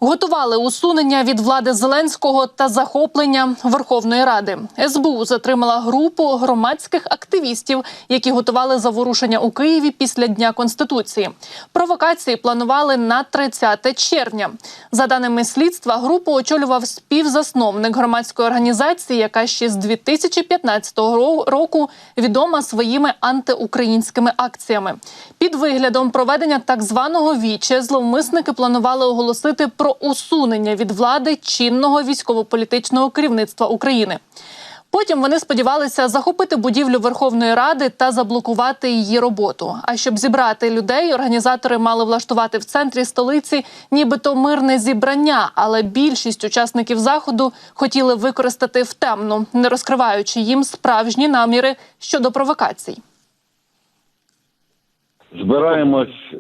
Готували усунення від влади Зеленського та захоплення Верховної Ради. СБУ затримала групу громадських активістів, які готували заворушення у Києві після Дня Конституції. Провокації планували на 30 червня. За даними слідства, групу очолював співзасновник громадської організації, яка ще з 2015 року відома своїми антиукраїнськими акціями. Під виглядом проведення так званого віче зловмисники планували оголосити про усунення від влади чинного військово-політичного керівництва України. Потім вони сподівалися захопити будівлю Верховної Ради та заблокувати її роботу. А щоб зібрати людей, організатори мали влаштувати в центрі столиці нібито мирне зібрання, але більшість учасників заходу хотіли використати в темну, не розкриваючи їм справжні наміри щодо провокацій. Збираємось,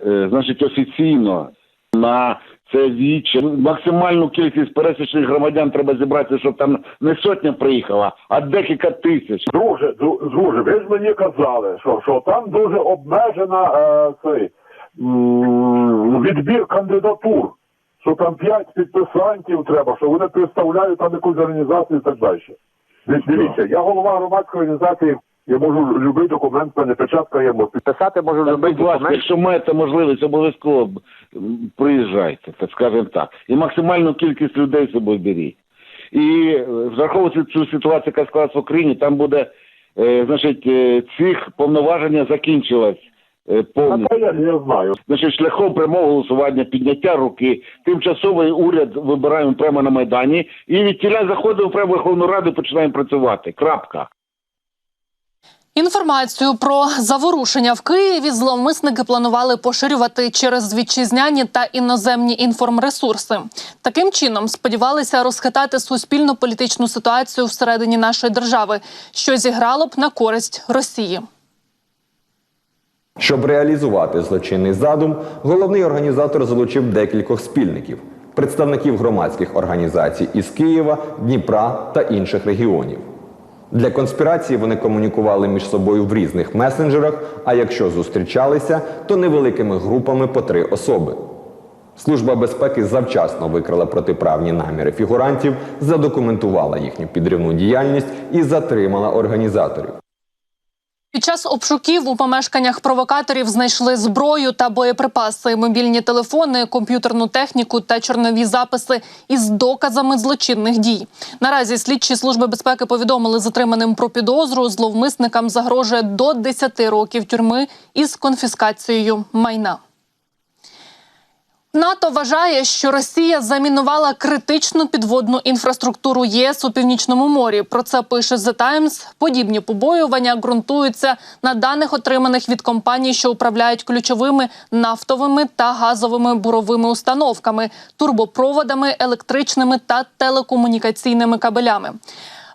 офіційно на це віче. Максимальну кількість пересічних громадян треба зібрати, щоб там не сотня приїхала, а декілька тисяч. Друже, ви ж мені казали, що там дуже обмежена відбір кандидатур, що там 5 підписантів треба, що вони представляють там якусь організацію і так далі. Дивіться, я голова громадської організації. Я можу любий документ, мене печатка є, підписати можу любий документ. Якщо маєте можливість, обов'язково приїжджайте, так скажемо так. І максимальну кількість людей з собою беріть. І враховуючи цю ситуацію, яка склалась в Україні, там буде, цих повноваження закінчилось повністю. Я знаю. Шляхом прямого голосування, підняття руки, тимчасовий уряд вибираємо прямо на Майдані і від тіля заходимо прямо в Верховну Раду і починаємо працювати. Крапка. Інформацію про заворушення в Києві зловмисники планували поширювати через вітчизняні та іноземні інформресурси. Таким чином сподівалися розхитати суспільно-політичну ситуацію всередині нашої держави, що зіграло б на користь Росії. Щоб реалізувати злочинний задум, головний організатор залучив декількох спільників – представників громадських організацій із Києва, Дніпра та інших регіонів. Для конспірації вони комунікували між собою в різних месенджерах, а якщо зустрічалися, то невеликими групами по 3 особи. Служба безпеки завчасно викрила протиправні наміри фігурантів, задокументувала їхню підривну діяльність і затримала організаторів. Під час обшуків у помешканнях провокаторів знайшли зброю та боєприпаси, мобільні телефони, комп'ютерну техніку та чорнові записи із доказами злочинних дій. Наразі слідчі Служби безпеки повідомили затриманим про підозру. Зловмисникам загрожує до 10 років тюрми із конфіскацією майна. НАТО вважає, що Росія замінувала критичну підводну інфраструктуру ЄС у Північному морі. Про це пише The Times. Подібні побоювання ґрунтуються на даних, отриманих від компаній, що управляють ключовими нафтовими та газовими буровими установками, турбопроводами, електричними та телекомунікаційними кабелями.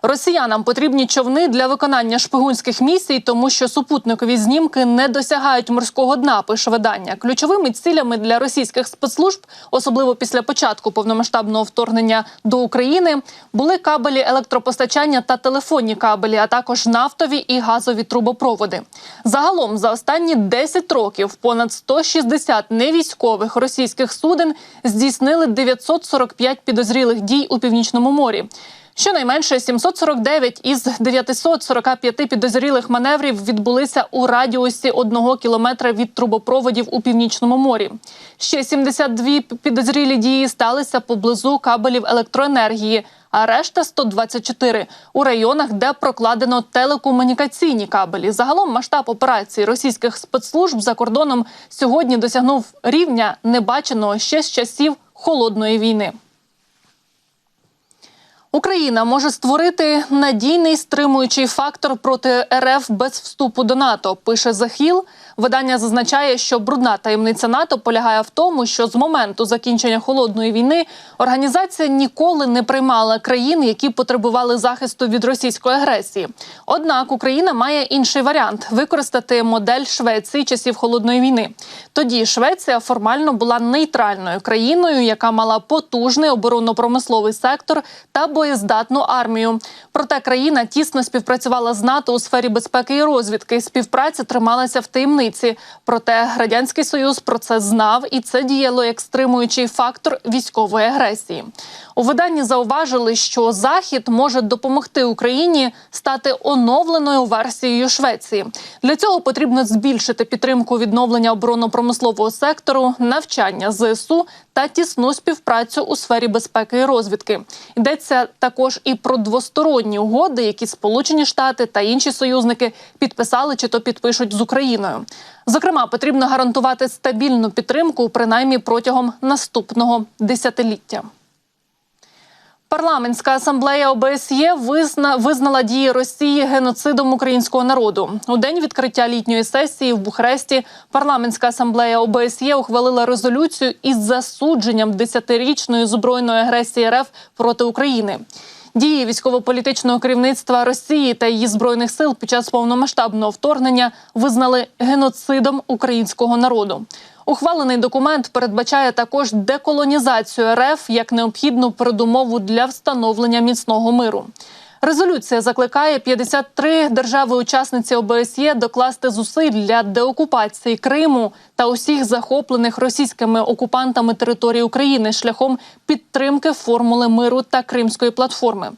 Росіянам потрібні човни для виконання шпигунських місій, тому що супутникові знімки не досягають морського дна, пише видання. Ключовими цілями для російських спецслужб, особливо після початку повномасштабного вторгнення до України, були кабелі електропостачання та телефонні кабелі, а також нафтові і газові трубопроводи. Загалом за останні 10 років понад 160 невійськових російських суден здійснили 945 підозрілих дій у Північному морі. Щонайменше 749 із 945 підозрілих маневрів відбулися у радіусі 1 кілометра від трубопроводів у Північному морі. Ще 72 підозрілі дії сталися поблизу кабелів електроенергії, а решта 124 у районах, де прокладено телекомунікаційні кабелі. Загалом масштаб операцій російських спецслужб за кордоном сьогодні досягнув рівня, небаченого ще з часів Холодної війни. Україна може створити надійний стримуючий фактор проти РФ без вступу до НАТО, пише The Hill. Видання зазначає, що брудна таємниця НАТО полягає в тому, що з моменту закінчення Холодної війни організація ніколи не приймала країн, які потребували захисту від російської агресії. Однак Україна має інший варіант – використати модель Швеції часів Холодної війни. Тоді Швеція формально була нейтральною країною, яка мала потужний оборонно-промисловий сектор та боєздатну армію. Проте країна тісно співпрацювала з НАТО у сфері безпеки і розвідки. Співпраця трималася в таємниці. границі. Проте Радянський Союз про це знав, і це діяло як стримуючий фактор військової агресії. У виданні зауважили, що Захід може допомогти Україні стати оновленою версією Швеції. Для цього потрібно збільшити підтримку відновлення оборонно-промислового сектору, навчання ЗСУ та тісну співпрацю у сфері безпеки і розвідки. Йдеться також і про двосторонні угоди, які Сполучені Штати та інші союзники підписали чи то підпишуть з Україною. Зокрема, потрібно гарантувати стабільну підтримку, принаймні протягом наступного десятиліття. Парламентська асамблея ОБСЄ визнала дії Росії геноцидом українського народу. У день відкриття літньої сесії в Бухаресті парламентська асамблея ОБСЄ ухвалила резолюцію із засудженням 10-річної збройної агресії РФ проти України. Дії військово-політичного керівництва Росії та її збройних сил під час повномасштабного вторгнення визнали геноцидом українського народу. Ухвалений документ передбачає також деколонізацію РФ як необхідну передумову для встановлення міцного миру. Резолюція закликає 53 держави-учасниці ОБСЄ докласти зусиль для деокупації Криму та усіх захоплених російськими окупантами територій України шляхом підтримки формули миру та Кримської платформи.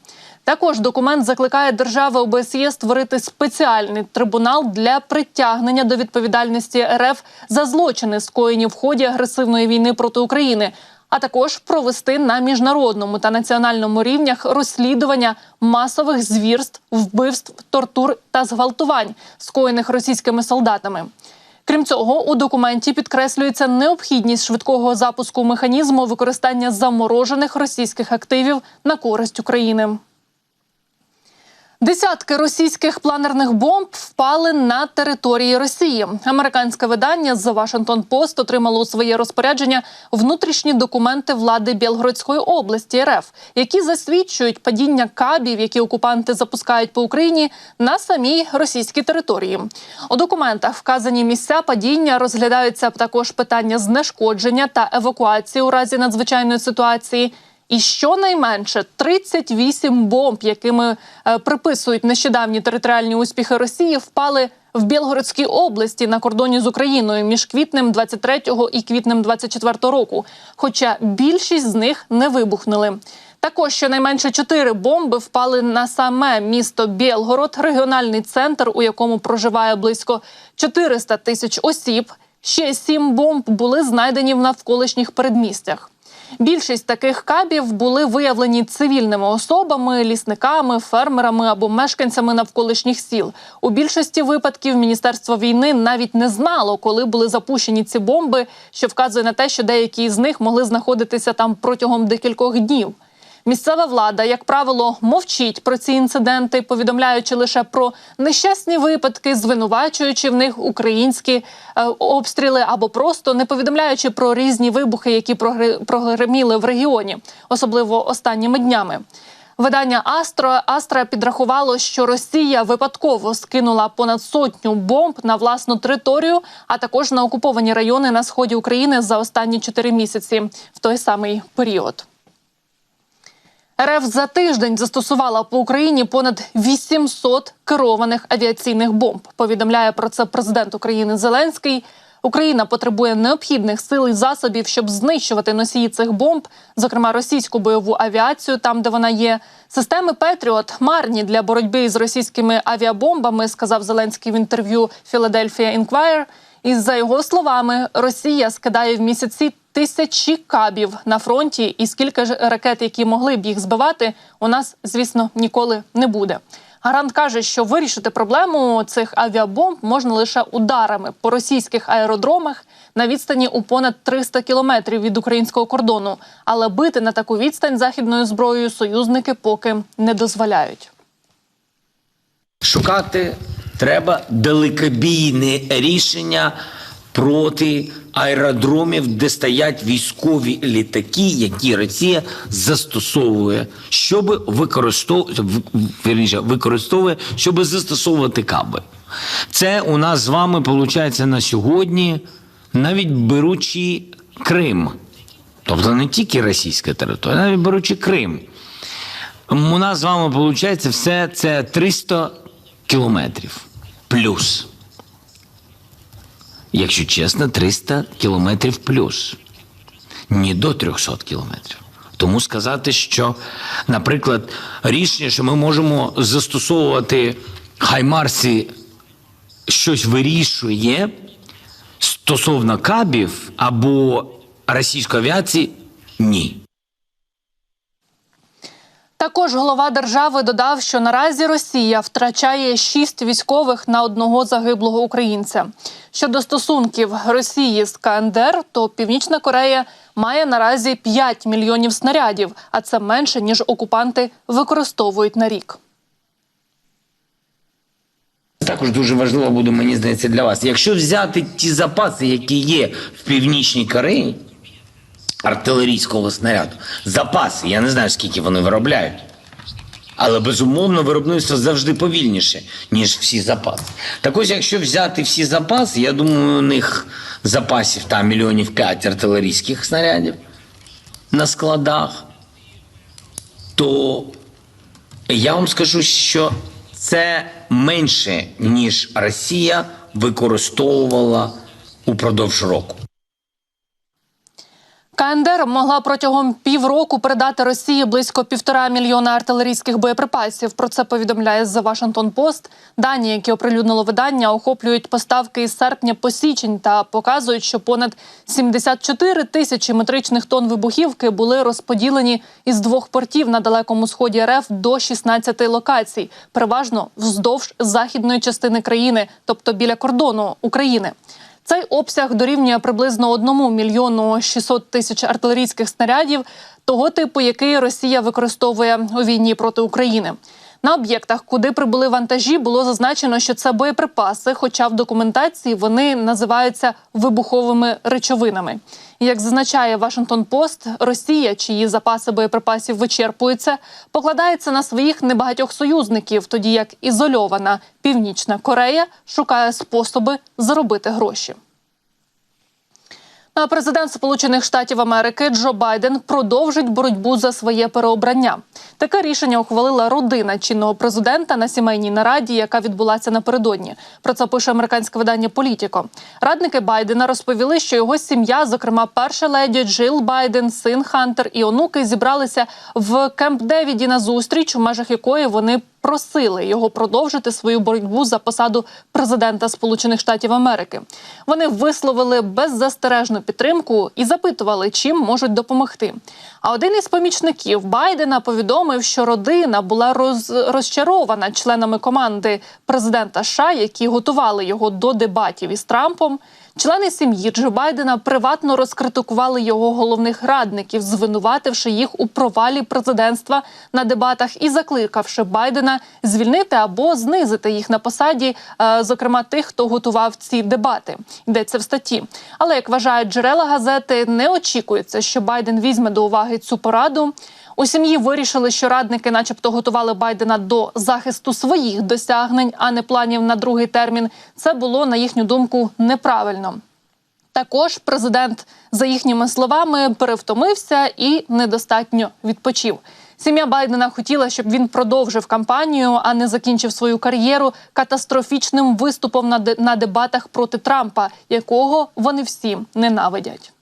Також документ закликає держави ОБСЄ створити спеціальний трибунал для притягнення до відповідальності РФ за злочини, скоєні в ході агресивної війни проти України, а також провести на міжнародному та національному рівнях розслідування масових звірств, вбивств, тортур та зґвалтувань, скоєних російськими солдатами. Крім цього, у документі підкреслюється необхідність швидкого запуску механізму використання заморожених російських активів на користь України. Десятки російських планерних бомб впали на території Росії. Американське видання The Washington Post отримало у своє розпорядження внутрішні документи влади Білгородської області РФ, які засвідчують падіння кабів, які окупанти запускають по Україні, на самій російській території. У документах вказані місця падіння, розглядаються також питання знешкодження та евакуації у разі надзвичайної ситуації. І щонайменше 38 бомб, якими приписують нещодавні територіальні успіхи Росії, впали в Білгородській області на кордоні з Україною між квітнем 23-го і квітнем 24-го року, хоча більшість з них не вибухнули. Також щонайменше 4 бомби впали на саме місто Білгород, регіональний центр, у якому проживає близько 400 тисяч осіб. Ще 7 бомб були знайдені в навколишніх передмістях. Більшість таких кабів були виявлені цивільними особами, лісниками, фермерами або мешканцями навколишніх сіл. У більшості випадків Міністерство війни навіть не знало, коли були запущені ці бомби, що вказує на те, що деякі з них могли знаходитися там протягом декількох днів. Місцева влада, як правило, мовчить про ці інциденти, повідомляючи лише про нещасні випадки, звинувачуючи в них українські обстріли або просто не повідомляючи про різні вибухи, які прогреміли в регіоні, особливо останніми днями. Видання Астра підрахувало, що Росія випадково скинула понад 100 бомб на власну територію, а також на окуповані райони на сході України за останні 4 місяці в той самий період. РФ за тиждень застосувала по Україні понад 800 керованих авіаційних бомб. Повідомляє про це президент України Зеленський. Україна потребує необхідних сил і засобів, щоб знищувати носії цих бомб, зокрема російську бойову авіацію, там, де вона є. Системи «Петріот» марні для боротьби з російськими авіабомбами, сказав Зеленський в інтерв'ю Philadelphia Inquirer. І, за його словами, Росія скидає в місяці тисячі кабів на фронті, і скільки ж ракет, які могли б їх збивати, у нас, звісно, ніколи не буде. Гарант каже, що вирішити проблему цих авіабомб можна лише ударами по російських аеродромах на відстані у понад 300 кілометрів від українського кордону. Але бити на таку відстань західною зброєю союзники поки не дозволяють. Шукати треба далекобійне рішення проти аеродромів, де стоять військові літаки, які Росія застосовує, щоб використовує, щоб застосовувати каби. Це у нас з вами виходить на сьогодні, навіть беручи Крим. Тобто не тільки російська територія, навіть беручи Крим. У нас з вами виходить все це 300 кілометрів плюс. якщо чесно, 300 кілометрів плюс. Ні до 300 кілометрів. Тому сказати, що, наприклад, рішення, що ми можемо застосовувати хаймарси, щось вирішує стосовно кабів або російської авіації – ні. Також голова держави додав, що наразі Росія втрачає 6 військових на одного загиблого українця. Щодо стосунків Росії з КНДР, то Північна Корея має наразі 5 мільйонів снарядів, а це менше, ніж окупанти використовують на рік. Також дуже важливо буде, мені здається, для вас. Якщо взяти ті запаси, які є в Північній Кореї, артилерійського снаряду, запаси, я не знаю, скільки вони виробляють, але, безумовно, виробництво завжди повільніше, ніж всі запаси. Так ось, якщо взяти всі запаси, я думаю, у них запасів там 5 мільйонів артилерійських снарядів на складах, то я вам скажу, що це менше, ніж Росія використовувала упродовж року. КНДР могла протягом півроку передати Росії близько 1,5 мільйона артилерійських боєприпасів. Про це повідомляє The Washington Post. Дані, які оприлюднило видання, охоплюють поставки із серпня по січень та показують, що понад 74 тисячі метричних тонн вибухівки були розподілені із 2 портів на Далекому Сході РФ до 16 локацій, переважно вздовж західної частини країни, тобто біля кордону України. Цей обсяг дорівнює приблизно 1 мільйону 600 тисяч артилерійських снарядів того типу, який Росія використовує у війні проти України. На об'єктах, куди прибули вантажі, було зазначено, що це боєприпаси, хоча в документації вони називаються вибуховими речовинами. І, як зазначає Washington Post, Росія, чиї запаси боєприпасів вичерпуються, покладається на своїх небагатьох союзників, тоді як ізольована Північна Корея шукає способи заробити гроші. А президент Сполучених Штатів Америки Джо Байден продовжить боротьбу за своє переобрання. Таке рішення ухвалила родина чинного президента на сімейній нараді, яка відбулася напередодні. Про це пише американське видання «Політіко». Радники Байдена розповіли, що його сім'я, зокрема перша леді Джил Байден, син Хантер і онуки, зібралися в Кемп-Девіді на зустріч, у межах якої вони просили його продовжити свою боротьбу за посаду президента Сполучених Штатів Америки. Вони висловили беззастережну підтримку і запитували, чим можуть допомогти. А один із помічників Байдена повідомив, що родина була розчарована членами команди президента США, які готували його до дебатів із Трампом. Члени сім'ї Джо Байдена приватно розкритикували його головних радників, звинувативши їх у провалі президентства на дебатах і закликавши Байдена звільнити або знизити їх на посаді, зокрема тих, хто готував ці дебати. Йдеться в статті. Але, як вважають джерела газети, не очікується, що Байден візьме до уваги цю пораду. У сім'ї вирішили, що радники начебто готували Байдена до захисту своїх досягнень, а не планів на другий термін. Це було, на їхню думку, неправильно. Також президент, за їхніми словами, перевтомився і недостатньо відпочив. Сім'я Байдена хотіла, щоб він продовжив кампанію, а не закінчив свою кар'єру катастрофічним виступом на дебатах проти Трампа, якого вони всі ненавидять.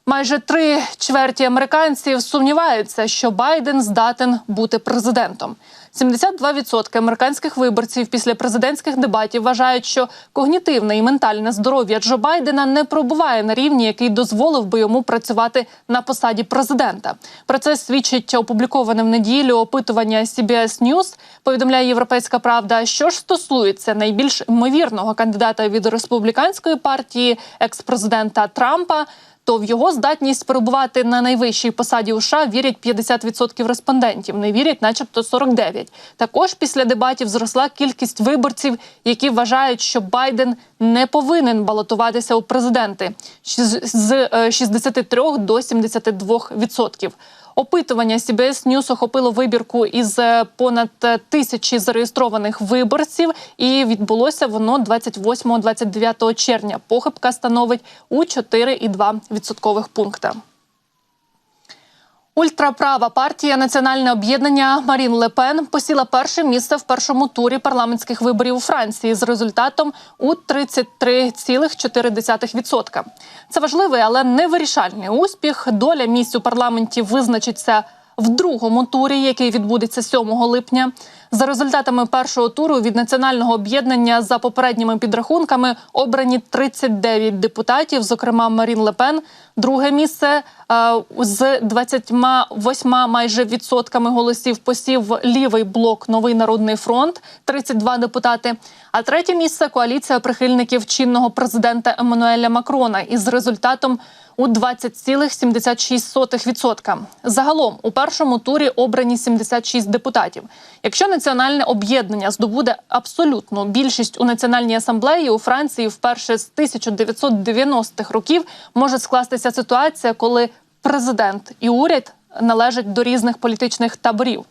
Майже 3/4 американців сумніваються, що Байден здатен бути президентом. 72% американських виборців після президентських дебатів вважають, що когнітивне і ментальне здоров'я Джо Байдена не пробуває на рівні, який дозволив би йому працювати на посаді президента. Про це свідчить опубліковане в неділю опитування CBS News, повідомляє «Європейська правда». Що ж стосується найбільш ймовірного кандидата від республіканської партії, екс-президента Трампа, то в його здатність перебувати на найвищій посаді у США вірять 50% респондентів, не вірять начебто 49%. Також після дебатів зросла кількість виборців, які вважають, що Байден не повинен балотуватися у президенти з 63 до 72%. Опитування CBS News охопило вибірку із понад 1000 зареєстрованих виборців, і відбулося воно 28-29 червня. Похибка становить у 4,2% пункта. Ультраправа партія «Національне об'єднання» Марін Ле Пен посіла перше місце в першому турі парламентських виборів у Франції з результатом у 33,4%. Це важливий, але не вирішальний успіх. Доля місць у парламенті визначиться в другому турі, який відбудеться 7 липня. За результатами першого туру від Національного об'єднання за попередніми підрахунками обрані 39 депутатів, зокрема Марін Ле Пен. Друге місце з 28 майже відсотками голосів посів лівий блок «Новий народний фронт» – 32 депутати. А третє місце – коаліція прихильників чинного президента Еммануеля Макрона із результатом у 20,76%. Загалом у першому турі обрані 76 депутатів. Якщо Національне об'єднання здобуде абсолютну більшість у Національній асамблеї, у Франції вперше з 1990-х років може скластися ситуація, коли президент і уряд належать до різних політичних таборів.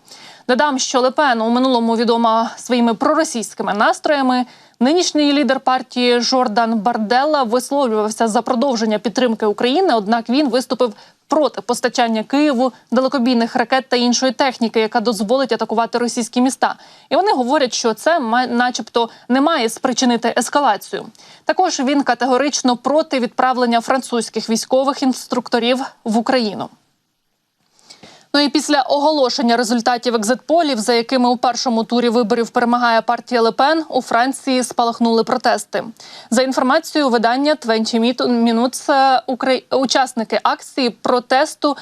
Додам, що Ле Пен у минулому відома своїми проросійськими настроями. Нинішній лідер партії Жордан Барделла висловлювався за продовження підтримки України, однак він виступив проти постачання Києву далекобійних ракет та іншої техніки, яка дозволить атакувати російські міста. І вони говорять, що це начебто не має спричинити ескалацію. Також він категорично проти відправлення французьких військових інструкторів в Україну. Ну і після оголошення результатів екзитполів, за якими у першому турі виборів перемагає партія Ле Пен, у Франції спалахнули протести. За інформацією видання 20 Minutes, учасники акції протесту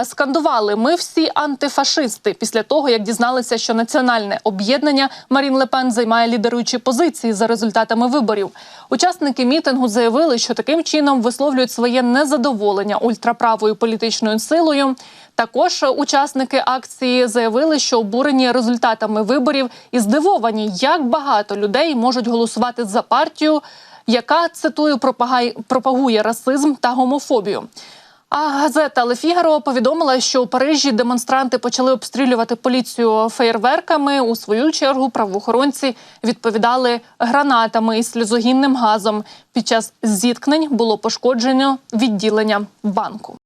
скандували «Ми всі антифашисти» після того, як дізналися, що Національне об'єднання Марін Ле Пен займає лідируючі позиції за результатами виборів. Учасники мітингу заявили, що таким чином висловлюють своє незадоволення ультраправою політичною силою. Також учасники акції заявили, що обурені результатами виборів і здивовані, як багато людей можуть голосувати за партію, яка, цитую, пропагує расизм та гомофобію. А газета «Ле Фігаро» повідомила, що у Парижі демонстранти почали обстрілювати поліцію феєрверками. У свою чергу правоохоронці відповідали гранатами і сльозогінним газом. Під час зіткнень було пошкоджено відділення банку.